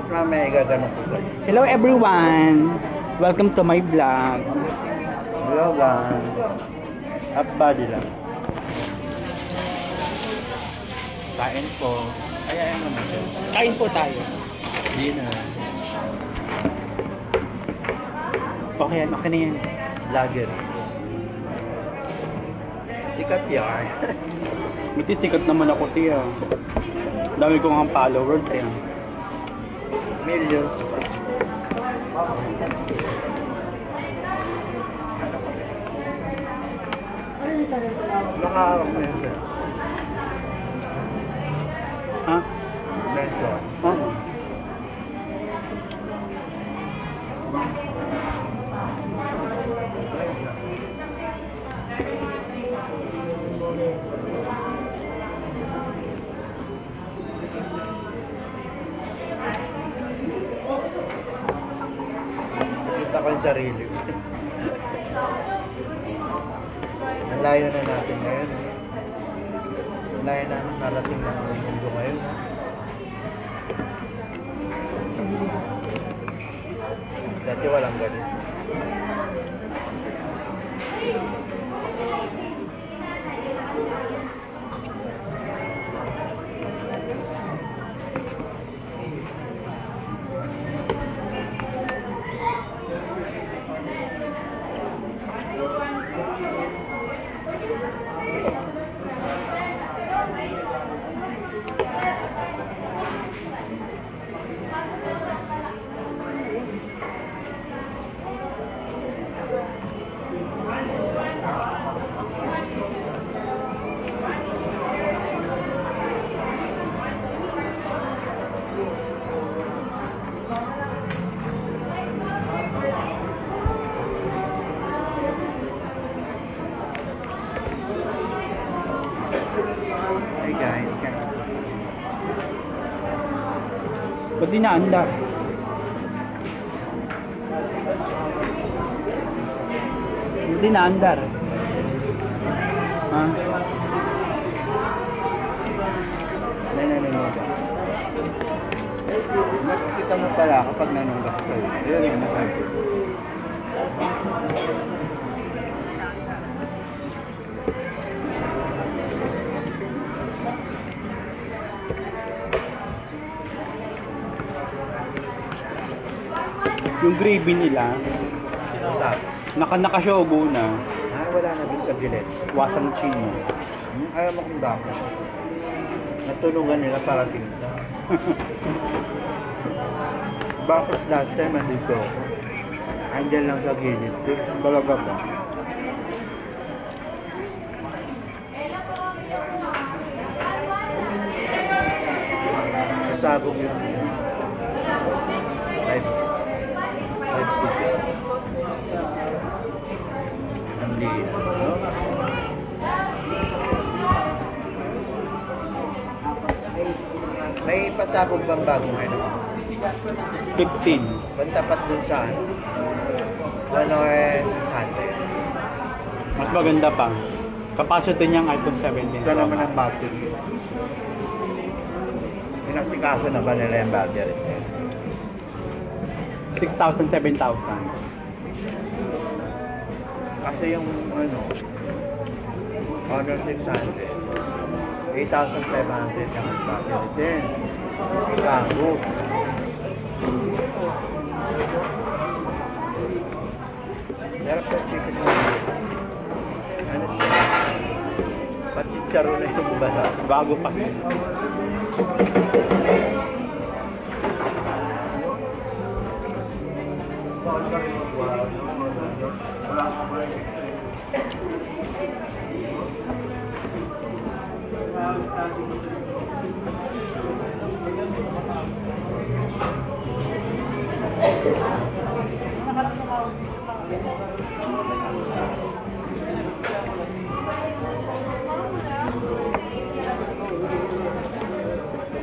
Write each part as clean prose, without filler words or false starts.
mamaya igaganon ko kayo. Hello everyone! Welcome to my vlog. Hello guys. Up body lang. Kain po. Ayayin naman siya. Kain po tayo. Dinner. Okay yan, okay na yan. Vlogger. Sikat yan. Buti sikat naman ako, tiya. Dami kong ang followers, eh. Millions. Nakahawak mo yun sir. Ha? Bento. Oo. Nakita ko yung sarili ko. Ang layo na natin ngayon. Ang layo na narating ng mundo ngayon. Dati walang ganun. Hey guys, Ba't di naandar? Ba't di naandar? Ha? nanunungga. Nakikita mo pala kapag nanunggak ka. Yun yung nakikita. Yung gravy nila, Sabi. naka-shogo na. Wala na din sa gilets. Wasang chino. Alam mo kung bakit. Natulungan nila para tinta. Bakit last time andito? Andyan lang sa gilid. Talaga ba? Nasabog yung live video. Ang liit, no? May pasabog bang bagong ano? 15. Pantapat dun sa ano eh, 600. Mas maganda pa. Capacity niyang iPhone 17. Ito naman ang battery. Pinasikaso na ba nila yung battery? 6,000, 7,000. Kasi yung ano, Honor 600, 8,500 ang battery din. Kago. Pero sa chicken mo, ano siya? Paticharo na yung bala. Bago pa.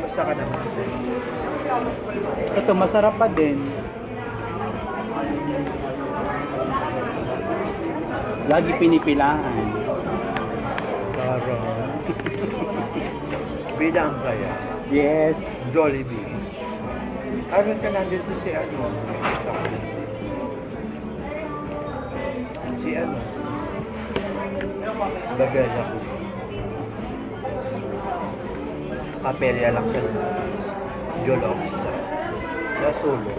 Basta ka naman. Ito, masarap pa din. Lagi pinipilaan. Tara. Bidang kaya. Yes. Jollibee. Ayun ka nandito si ano. Si ano. Bagay ako. Kapelya lang siya. Jolof. Sa sulo.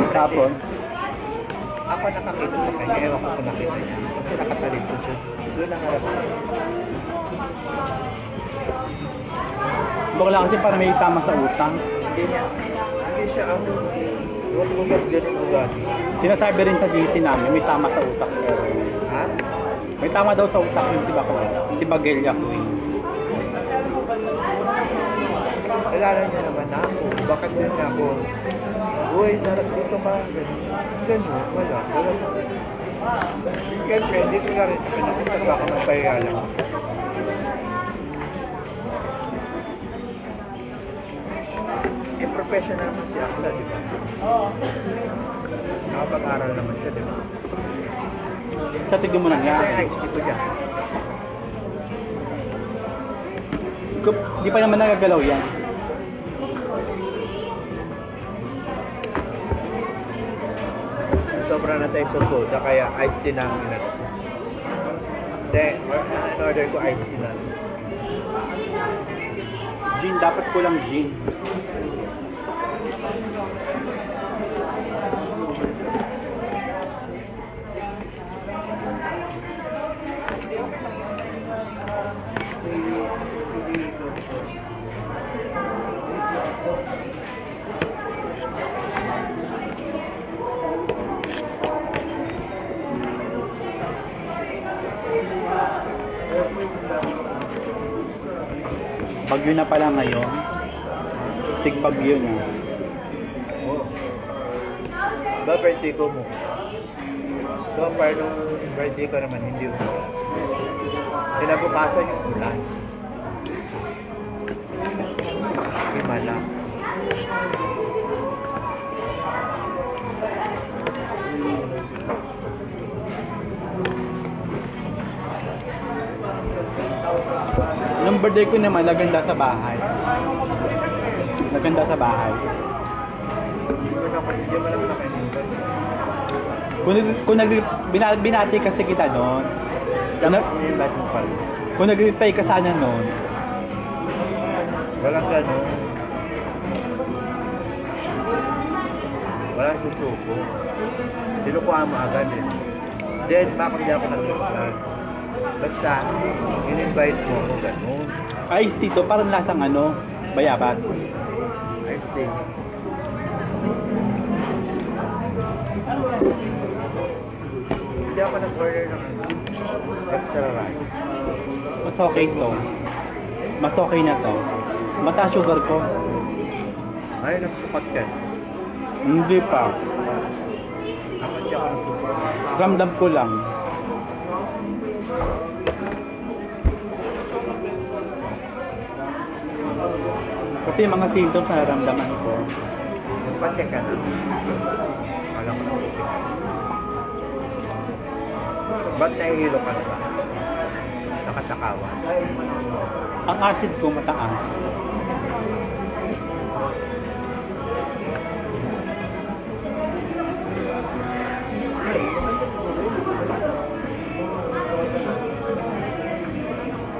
Tapos, Ako nakakita sa kanya. Ewan ko kung nakita niya. Kasi nakatalito siya. Doon ang harap niya. baka kasi para may tama sa utang. Hindi siya ang ugat ganun ugali. Sinasabi rin sa GC namin, may tama sa utak. Ha? May tama daw sa utak yung si Bakla. Si Bagel Queen. Kilala niya naman ako. Bakit din ako? Uy, narap dito ka. Ganun. Wala. Siyempre, hindi ko na rin pinakita baka magpahiya lang. Eh, professional naman si Akla, di ba? Oo. Nakapag-aral naman siya, di ba? Sa tignan mo Ito nangyari. yung ice tea ko dyan. Di pa naman nagagalaw yan. Sobra na tayo sa soda, kaya ice tea na ang inano. Hindi, in-order ko ice tea na. Gin, dapat ko lang gin. Bagyo na pala ngayon. Tigbagyo na. Oo. Ba, birthday ko mo. So far, nung birthday ko naman, hindi mo. Kinabukasan yung ulan. Himala. Nung birthday ko naman, naganda sa bahay. Naganda sa bahay. Hindi mo naman nakalimutan. Binati kasi kita noon. Dapat i-invite mo pa rin. Kung nag-reply ka sana noon, Walang gano'n. Walang susuko. Tinukuhaan mo agad eh. Then, bakit hindi ako nag-reply? Basta, in-invite mo ako gano'n. iced tea to, parang lasang ano, bayabas. I see. Hindi ako nag-order ng extra rice. Mas okay to. Mas okay na to. Mataas sugar ko. Ay, nagsukat ka. Hindi pa. Ako hindi ako nagsukat. Ramdam ko lang. Kasi yung mga symptoms na naramdaman ko. Pacheck ka na. Alam ko na. Ba't nahihilo ka na ba? Nakatakawan. Ang acid ko mataas.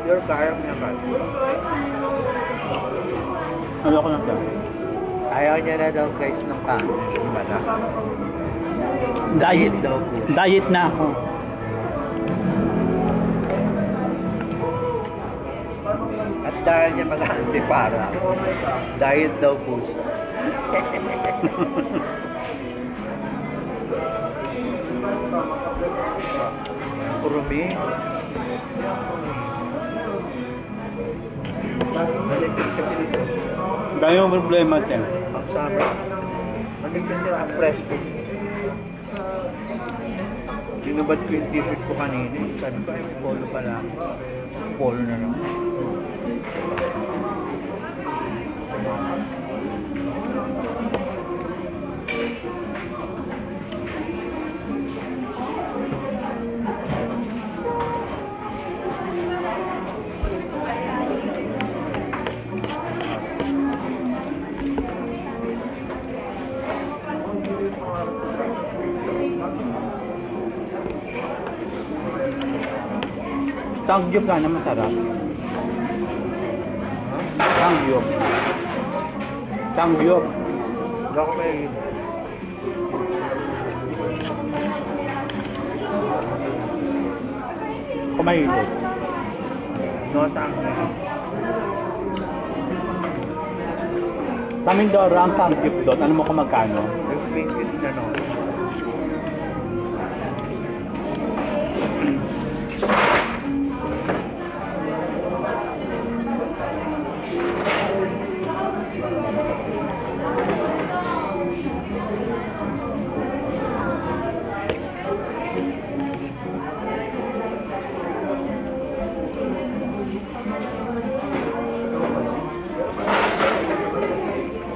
Your car, may car. Ano ko na ba? Ayaw niya na daw guys ng kanin. Diba na? Diet. daw po. Diet na ako. At dahil niya mag-antipara, diet daw po siya. Kurumi. Maligid kasi dito. Dahil yung problema din. Ang summer. Maligid nila ang presto. Sinubad ko yung t-shirt ko kanina. Sabi ko, ay may polo pala. Polo na lang. Tangyup sana masarap. Ha? Tangyup. Tangyup. Hindi ako may... Kumahilig. No, sa akin. Sa Mindoro, ang Tangyup doon, ano mo kung magkano? Yung pink is na no.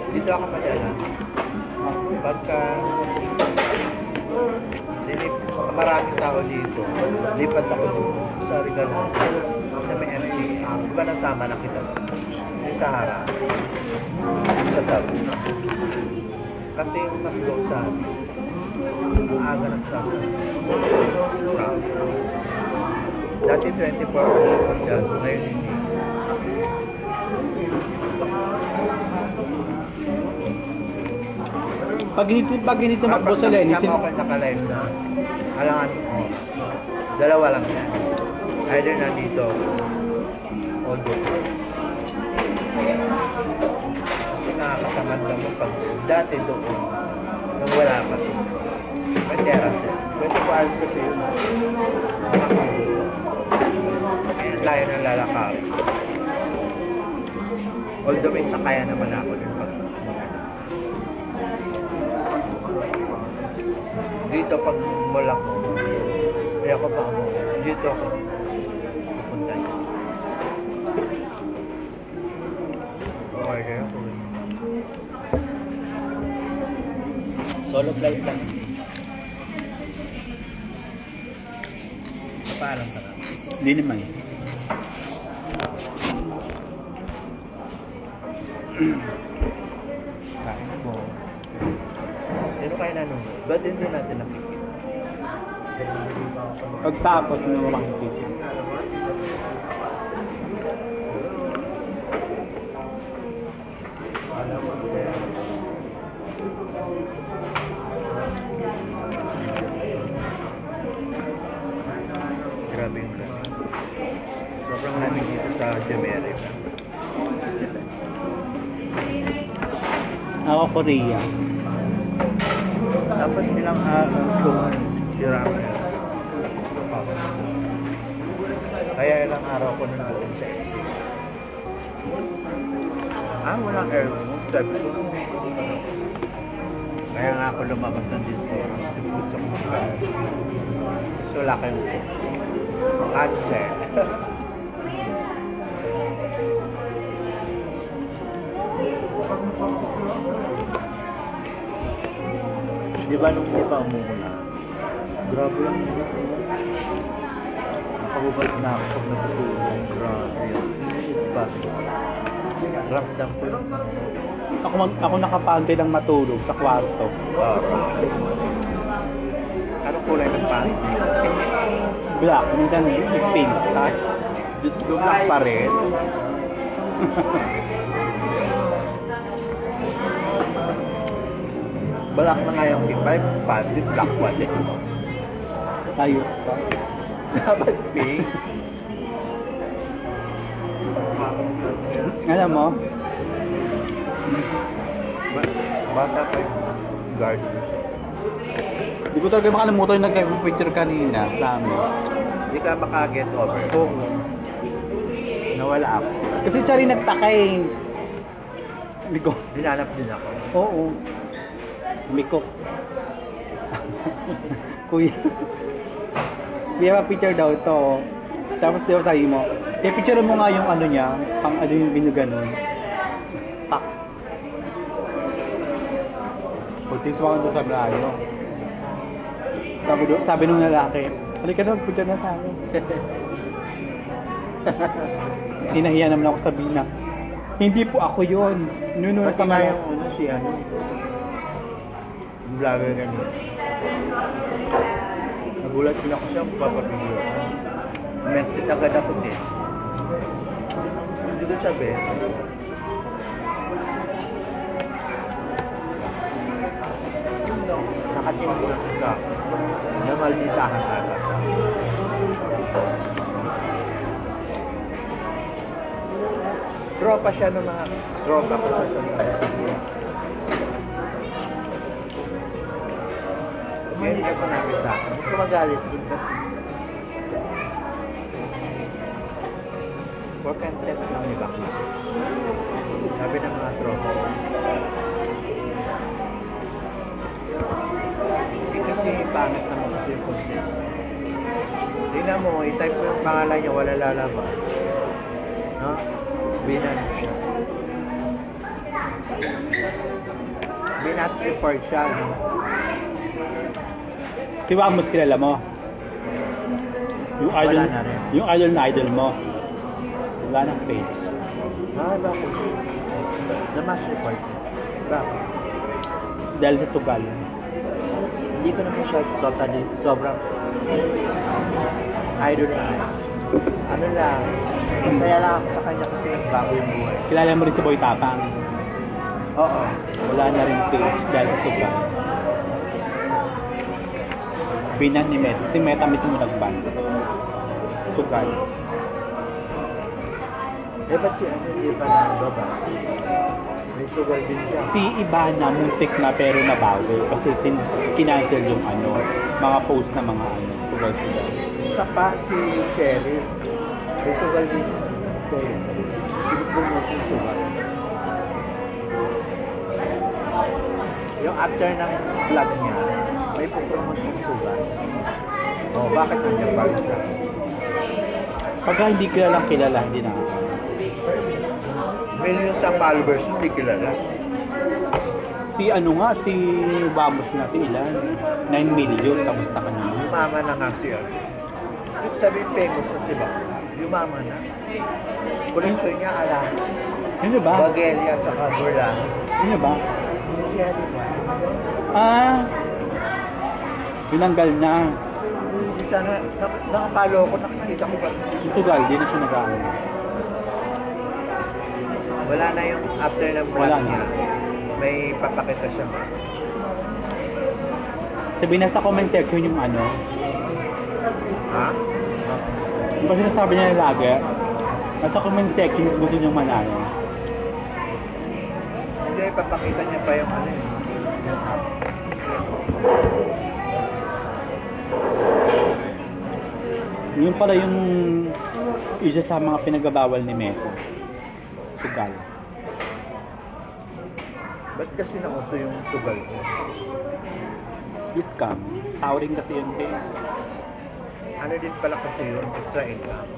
Dito ako madala. Pagka maraming tao dito, lipat ako dito sa Regalo sa may MTA. Iba nasama na kita. Yung sa harap. Sa tabi. Kasi yung nag-go sa amin, ang aga nagsama. Dati 24 hours yan, ngayon hindi. Pag hindi tumakbo sa Lenny, Kapag ako naka-live na, alangan mo, dalawa lang yan. Either nandito, o doon. Kasi nakakatamad lang mo pag dati doon, nung wala pa doon. May terrace yan. 24 hours kasi yun. Kaya tayo nang lalakari. Although may sakaya naman ako din pag dito pag mall ako, kaya ako pa mo, dito ako pupunta niya. Okay, kaya ako. Solo flight lang. Parang tara. Hindi naman. Kain mo. Sino kayo nanonood? Ba't hindi natin nakikita? Pagtapos mo makikita. Grabe yung lamig. Sobrang lamig dito sa Jemere. Ako Korea. Tapos ilang show si Ramel. Kaya ilang araw ko nandun sa exit. Walang aircon. Sabi ko, kaya nga ako lumabas ng dito. Kasi gusto ko magkain. Gusto wala kayong cancel. Di ba nung di pa umuna? Grabe lang nila. Nakabubalik na ako pag natutulog. Grabe yun. Init pa. Ramdam ko yung Ako nakapantay lang matulog sa kwarto. anong kulay ng pangit nila? Black, minsan pink. Diyos ko, black pa rin. Balak na nga yung P5, pati black one eh. Tayo. Dapat pink. Alam mo, Bata pa yung guard. di ko talaga makalimutan yung nagka-picture kanina. Promise. Hindi ka makaget over. Oo. Nawala ako. Kasi Chari nagtakay. Hindi ko. Dinanap din ako. Oo. Mikok. Kuya. Kuya, pa-picture daw ito. Tapos di ba sabi mo, picture mo nga yung ano niya, pang ano yung binuganon. Pak. Kunting sa mga doon sa brayo. Sabi nung lalaki, halika na, picture na tayo. Hinahiya naman ako sabihin na, hindi po ako yun. Nuno na Pati sa nga mga. yung ano, si ano. Yung vlogger ganun. Nagulat din ako siya, papapigil. Mexit agad ako din. Hindi ko sabi. Nakatingin na siya na malditahan agad. Tropa siya ng mga tropa ko sa Santa Lucia. Ngayon ka sinabi sa akin, gusto magalit din kasi. Work and test lang ni Bakla. Sabi ng mga tropa. Hindi kasi pangit naman kasi yung concept. Tingnan mo, i-type mo yung pangalan niya, wala lalabas. No? Binan siya. Binas report siya. No? Si Wamos kilala mo? Yung idol, Wala na rin. yung idol mo. Wala ng page. Ah, bakit? Namas report. Bakit? Dahil sa tugal. Hindi ko naman siya totally sobrang idol na. Ano lang, masaya lang ako sa kanya kasi bago yung buhay. Kilala mo rin si Boy Tapang. Oo. Wala na rin page dahil sa tugal. Binan ni Meta. Si Meta mismo nag-ban. Tugal. Eh, ba't si ano, hindi pa na baba? May sugal din siya. Si Ibana, muntik na pero nabawi. Kasi kinancel yung ano, mga post na mga ano, tugal-tugal. Isa pa si Cherry. May sugal din siya. Pinipumot yung sugal. Yung after ng vlog niya, may pupromote yung sugal. Oh, bakit nandiyan pa rin siya? Pagka hindi kilalang kilala, hindi na. Millions na followers, hindi kilala. Si ano nga, si Vamos natin ilan? 9 million, kamusta ka naman? Yumama na nga siya. Yung sabi famous na, diba? Yumama na. Koleksyon niya, ala. Ano ba? Bagelia at saka Burla. Ano ba? Siya, diba? Ah, binanggal na. Hindi sana, nakapalo ko, nakakita ko ba? Yung tugal, di na siya nag-ano. Wala na yung after ng Wala vlog na. niya. May papakita siya. Sabi na sa comment section yung ano, Ha? yung ba sinasabi niya lagi, nasa comment section gusto niyong manalo. Hindi, papakita niya pa yung ano eh. Yung app. Yun pala yung isa sa mga pinagbabawal ni Meko. Sugal. Ba't kasi nauso yung sugal ko? Scam. Tao rin kasi yun kay. Ano din pala kasi yun, extra income.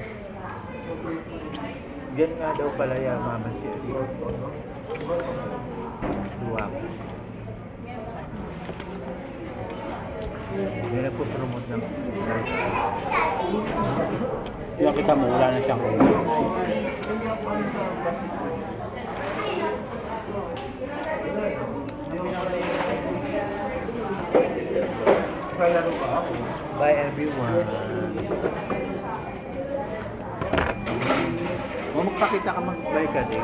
Yan nga daw pala yung mama siya. Duwa ko. Hindi nagpo-promote ng Yung kita mo, wala na siyang Bye everyone. Magpakita ka mag-bye ka din.